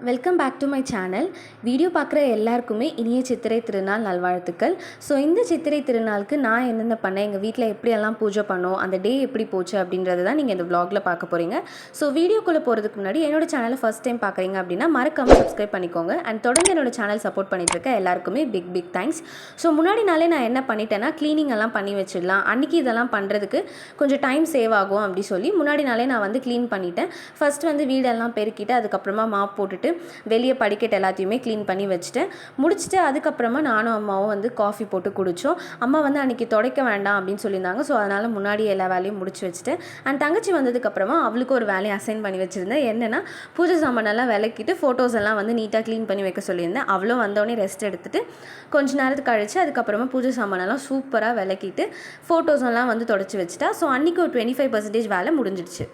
Welcome back to my channel. Video பார்க்குற எல்லாருக்குமே இனிய சித்திரை திருநாள் நல்வாழ்த்துக்கள். ஸோ இந்த சித்திரை திருநாளுக்கு நான் என்னென்ன பண்ணேன், எங்கள் வீட்டில் எப்படியெல்லாம் பூஜை பண்ணோம், அந்த டே எப்படி போச்சு அப்படின்றத தான் நீங்கள் இந்த vlogல பார்க்க போகிறீங்க. ஸோ வீடியோக்குள்ளே போகிறதுக்கு முன்னாடி என்னோட சேனலை ஃபஸ்ட் டைம் பார்க்குறீங்க அப்படின்னா மறக்காமல் சப்ஸ்கிரைப் பண்ணிக்கோங்க. அண்ட் தொடர்ந்து என்னோட சேனல் சப்போர்ட் பண்ணிட்டு இருக்க எல்லாருக்குமே பிக் தேங்க்ஸ். ஸோ முன்னாடி நாளே நான் என்ன பண்ணிட்டேன்னா க்ளீனிங் எல்லாம் பண்ணி வச்சிடலாம், அன்றைக்கி இதெல்லாம் பண்ணுறதுக்கு கொஞ்சம் டைம் சேவ் ஆகும் அப்படி சொல்லி முன்னாடி நாளே நான் வந்து க்ளீன் பண்ணிட்டேன். ஃபஸ்ட் வந்து வீடெல்லாம் பெருக்கிட்டு அதுக்கப்புறமா மாப் போட்டுட்டு வெளியே படிக்கட்டு எல்லாத்தையுமே க்ளீன் பண்ணி வச்சுட்டேன். முடிச்சுட்டு அதுக்கப்புறமா நானும் அம்மாவும் வந்து காஃபி போட்டு குடித்தோம். அம்மா வந்து அன்றைக்கி துடைக்க வேண்டாம் அப்படின்னு சொல்லியிருந்தாங்க. ஸோ அதனால் முன்னாடி எல்லா வேலையும் முடிச்சு வச்சுட்டேன். அண்ட் தங்கச்சி வந்ததுக்கப்புறமா அவளுக்கு ஒரு வேலையை அசைன் பண்ணி வச்சுருந்தேன். என்னென்னா பூஜை சாமானெல்லாம் விளக்கிட்டு ஃபோட்டோஸ் எல்லாம் வந்து நீட்டாக க்ளீன் பண்ணி வைக்க சொல்லியிருந்தேன். அவளும் வந்தோடனே ரெஸ்ட் எடுத்துகிட்டு கொஞ்ச நேரத்துக்கு கழிச்சு அதுக்கப்புறமா பூஜை சாமானெல்லாம் சூப்பராக விளக்கிட்டு ஃபோட்டோஸ் எல்லாம் வந்து தொடச்சி வச்சுட்டா. ஸோ அன்றைக்கி ஒரு 25% வேலை முடிஞ்சிடுச்சு.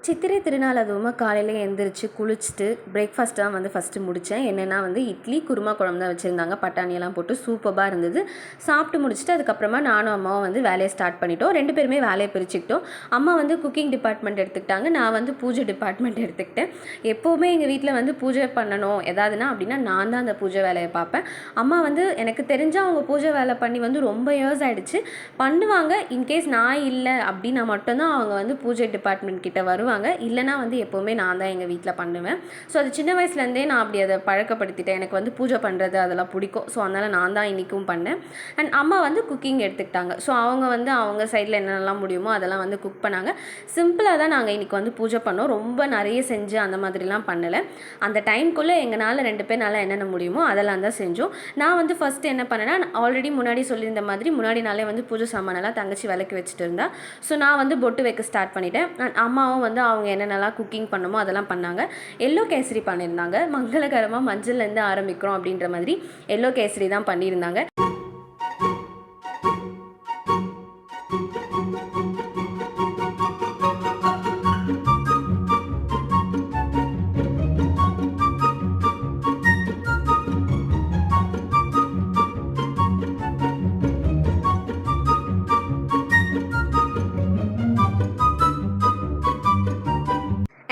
சித்திரை திருநாள் அதுவுமா காலையில் எழுந்திரிச்சு குளிச்சுட்டு பிரேக்ஃபாஸ்ட் தான் வந்து ஃபஸ்ட்டு முடித்தேன். என்னென்னா வந்து இட்லி குருமா குழம்பு தான் வச்சுருந்தாங்க. பட்டாணியெல்லாம் போட்டு சூப்பராக இருந்தது. சாப்பிட்டு முடிச்சுட்டு அதுக்கப்புறமா நானும் அம்மாவும் வந்து வேலையை ஸ்டார்ட் பண்ணிட்டோம். 2 பேருமே வேலையை பிரிச்சுக்கிட்டோம். அம்மா வந்து குக்கிங் டிபார்ட்மெண்ட் எடுத்துக்கிட்டாங்க, நான் வந்து பூஜை டிபார்ட்மெண்ட் எடுத்துக்கிட்டேன். எப்போவுமே எங்கள் வீட்டில் வந்து பூஜை பண்ணணும் எதாவதுனா அப்படின்னா நான் தான் அந்த பூஜை வேலையை பார்ப்பேன். அம்மா வந்து எனக்கு தெரிஞ்சால் அவங்க பூஜை வேலை பண்ணி வந்து ரொம்ப இயர்ஸ் ஆகிடுச்சு பண்ணுவாங்க. இன்கேஸ் நான் இல்லை அப்படின்னா மட்டும்தான் அவங்க வந்து பூஜை டிபார்ட்மெண்ட் கிட்ட வருவாங்க. இல்லைனா வந்து எப்போவுமே நான் தான் எங்கள் வீட்டில் பண்ணுவேன். ஸோ அது சின்ன வயசுலேருந்தே நான் அப்படி அதை பழக்கப்படுத்திட்டேன். எனக்கு வந்து பூஜை பண்ணுறது அதெல்லாம் பிடிக்கும். ஸோ அதனால் நான் தான் இன்றைக்கும் பண்ணேன். அண்ட் அம்மா வந்து குக்கிங் எடுத்துக்கிட்டாங்க. ஸோ அவங்க வந்து அவங்க சைடில் என்னென்னலாம் முடியுமோ அதெல்லாம் வந்து குக் பண்ணாங்க. சிம்பிளாக தான் நாங்கள் இன்றைக்கி வந்து பூஜை பண்ணோம். ரொம்ப நிறைய செஞ்சு அந்த மாதிரிலாம் பண்ணலை. அந்த டைம்குள்ளே எங்களால் 2 பேர்னால என்னென்ன முடியுமோ அதெல்லாம் தான் செஞ்சோம். நான் வந்து ஃபஸ்ட்டு என்ன பண்ணேன்னா, ஆல்ரெடி முன்னாடி சொல்லியிருந்த மாதிரி முன்னாடி நாளே வந்து பூஜை சாமானெல்லாம் தங்கச்சி விளக்கி வச்சுட்டு இருந்தா. ஸோ நான் வந்து பொட்டு வைக்க ஸ்டார்ட் பண்ணிட்டேன். அம்மாவும் வந்து அவங்க என்னென்னலாம் குக்கிங் பண்ணுமோ அதெல்லாம் பண்ணாங்க. எல்லோ கேசரி பண்ணியிருந்தாங்க. மங்களகரமாக மஞ்சள்லேருந்து ஆரம்பிக்கிறோம் அப்படின்ற மாதிரி எல்லோ கேசரி தான் பண்ணியிருந்தாங்க.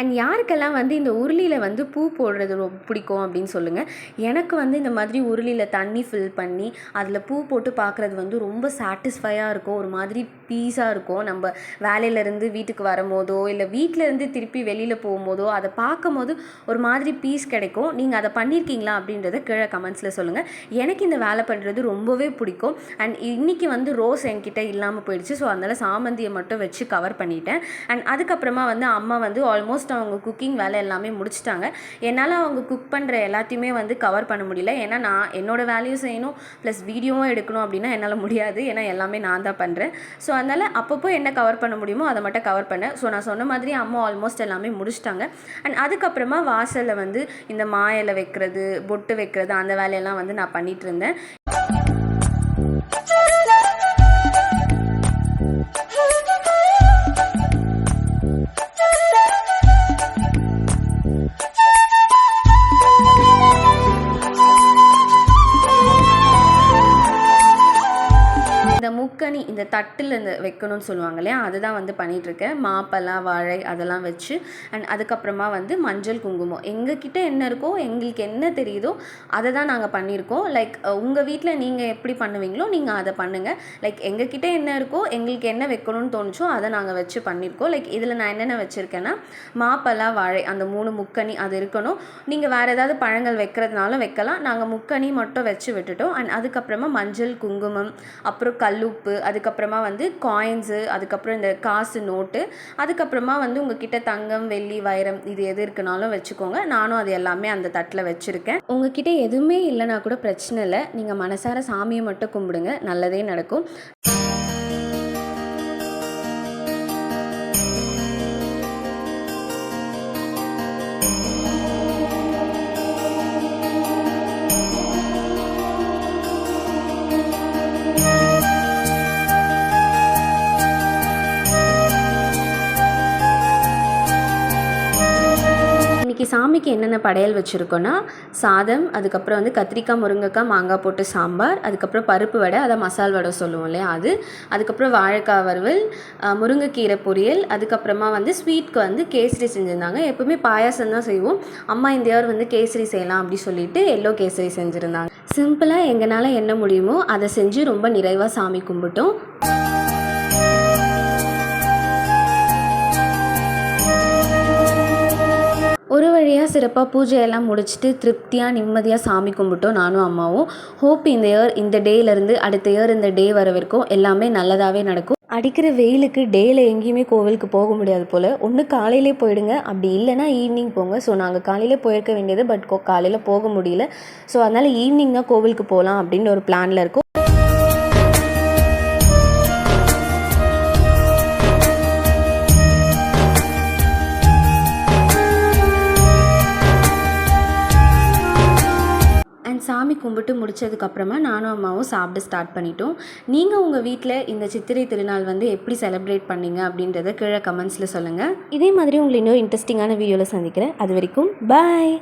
அண்ட் யாருக்கெல்லாம் வந்து இந்த உருளியில் வந்து பூ போடுறது ரொம்ப பிடிக்கும் அப்படின்னு சொல்லுங்கள். எனக்கு வந்து இந்த மாதிரி உருளியில் தண்ணி ஃபில் பண்ணி அதில் பூ போட்டு பார்க்குறது வந்து ரொம்ப சாட்டிஸ்ஃபையாக இருக்கும். ஒரு மாதிரி பீஸாக இருக்கும். நம்ம வேலையிலேருந்து வீட்டுக்கு வரும்போதோ இல்லை வீட்டிலேருந்து திருப்பி வெளியில் போகும்போதோ அதை பார்க்கும் போது ஒரு மாதிரி பீஸ் கிடைக்கும். நீங்கள் அதை பண்ணியிருக்கீங்களா அப்படின்றத கீழே கமெண்ட்ஸில் சொல்லுங்கள். எனக்கு இந்த வேலை பண்ணுறது ரொம்பவே பிடிக்கும். அண்ட் இன்றைக்கி வந்து ரோஸ் என்கிட்ட இல்லாமல் போயிடுச்சு. ஸோ அதனால் சாமந்தியை மட்டும் வச்சு கவர் பண்ணிட்டேன். அண்ட் அதுக்கப்புறமா வந்து அம்மா வந்து ஆல்மோஸ்ட் அவங்க குக்கிங் வேலை எல்லாமே முடிச்சிட்டாங்க. என்னால் அவங்க குக் பண்ணுற எல்லாத்தையுமே வந்து கவர் பண்ண முடியல. ஏன்னா நான் என்னோடய வேலையும் செய்யணும் ப்ளஸ் வீடியோவும் எடுக்கணும் அப்படின்னா என்னால் முடியாது. ஏன்னா எல்லாமே நான் தான் பண்ணுறேன். ஸோ அதனால் அப்பப்போ என்ன கவர் பண்ண முடியுமோ அதை மட்டும் கவர் பண்ணேன். ஸோ நான் சொன்ன மாதிரி அம்மா ஆல்மோஸ்ட் எல்லாமே முடிச்சிட்டாங்க. அண்ட் அதுக்கப்புறமா வாசலில் வந்து இந்த மாயிலை வைக்கிறது, பொட்டு வைக்கிறது அந்த வேலையெல்லாம் வந்து நான் பண்ணிகிட்டு இருந்தேன். முக்கணி இந்த தட்டில் இந்த வைக்கணும்னு சொல்லுவாங்க இல்லையா, அதுதான் வந்து பண்ணிகிட்ருக்கேன். மாப்பெல்லாம் வாழை அதெல்லாம் வச்சு அண்ட் அதுக்கப்புறமா வந்து மஞ்சள் குங்குமம் எங்ககிட்ட என்ன இருக்கோ எங்களுக்கு என்ன தெரியுதோ அதை தான் நாங்கள் பண்ணியிருக்கோம். லைக் உங்கள் வீட்டில் நீங்கள் எப்படி பண்ணுவீங்களோ நீங்கள் அதை பண்ணுங்கள். லைக் எங்ககிட்ட என்ன இருக்கோ எங்களுக்கு என்ன வைக்கணும்னு தோணுச்சோ அதை நாங்கள் வச்சு பண்ணியிருக்கோம். லைக் இதில் நான் என்னென்ன வச்சுருக்கேன்னா மாப்பெல்லாம் வாழை அந்த 3 முக்கணி அது இருக்கணும். நீங்கள் வேறு ஏதாவது பழங்கள் வைக்கிறதுனாலும் வைக்கலாம். நாங்கள் முக்கணி மட்டும் வச்சு விட்டுட்டோம். அண்ட் அதுக்கப்புறமா மஞ்சள் குங்குமம், அப்புறம் கல்லுப்பு, அதுக்கப்புறமா வந்து காயின்ஸு, அதுக்கப்புறம் இந்த காசு நோட்டு, அதுக்கப்புறமா வந்து உங்ககிட்ட தங்கம் வெள்ளி வைரம் இது எது இருக்குனாலும் வச்சுக்கோங்க. நானும் அது எல்லாமே அந்த தட்டில் வச்சுருக்கேன். உங்ககிட்ட எதுவுமே இல்லைனா கூட பிரச்சனை இல்லை. நீங்கள் மனசார சாமியை மட்டும் கும்பிடுங்க, நல்லதே நடக்கும். இன்றைக்கி சாமிக்கு என்னென்ன படையல் வச்சுருக்கோன்னா சாதம், அதுக்கப்புறம் வந்து கத்திரிக்காய், முருங்கைக்காய், மாங்காய் போட்டு சாம்பார், அதுக்கப்புறம் பருப்பு வடை, அதை மசால் வடை சொல்லுவோம் இல்லையா அது, அதுக்கப்புறம் வாழைக்காய் வறுவல், முருங்கைக்கீரை பொரியல், அதுக்கப்புறமா வந்து ஸ்வீட்க்கு வந்து கேசரி செஞ்சுருந்தாங்க. எப்போவுமே பாயாசம் தான் செய்வோம். அம்மா இந்த இயர் வந்து கேசரி செய்யலாம் அப்படி சொல்லிட்டு எல்லோ கேசரி செஞ்சுருந்தாங்க. சிம்பிளாக எங்களால் என்ன முடியுமோ அதை செஞ்சு ரொம்ப நிறைவாக சாமி கும்பிட்டோம். ஒரு வழியாக சிறப்பாக பூஜையெல்லாம் முடிச்சுட்டு திருப்தியாக நிம்மதியாக சாமி கும்பிட்டோம் நானும் அம்மாவும். ஹோப் இந்த இயர் இந்த டேலேருந்து அடுத்த இயர் இந்த டே வர வரைக்கும் எல்லாமே நல்லதாகவே நடக்கும். அடிக்கிற வெயிலுக்கு டேயில் எங்கேயுமே கோவிலுக்கு போக முடியாது போல். ஒன்று காலையிலே போயிடுங்க, அப்படி இல்லைனா ஈவினிங் போங்க. ஸோ நாங்கள் காலையில் போயிருக்க வேண்டியது, பட் காலையில் போக முடியல. ஸோ அதனால் ஈவினிங் தான் கோவிலுக்கு போகலாம் அப்படின்னு ஒரு பிளானில் இருக்கும். சாமி கும்பிட்டு முடித்ததுக்கப்புறமா நானும் அம்மாவும் சாப்பிட ஸ்டார்ட் பண்ணிட்டோம். நீங்கள் உங்கள் வீட்டில் இந்த சித்திரை திருநாள் வந்து எப்படி செலிப்ரேட் பண்ணீங்க அப்படின்றத கீழே கமெண்ட்ஸில் சொல்லுங்கள். இதே மாதிரி உங்களை இன்னொரு இன்ட்ரெஸ்டிங்கான வீடியோவில் சந்திக்கிறேன். அது வரைக்கும் பாய்.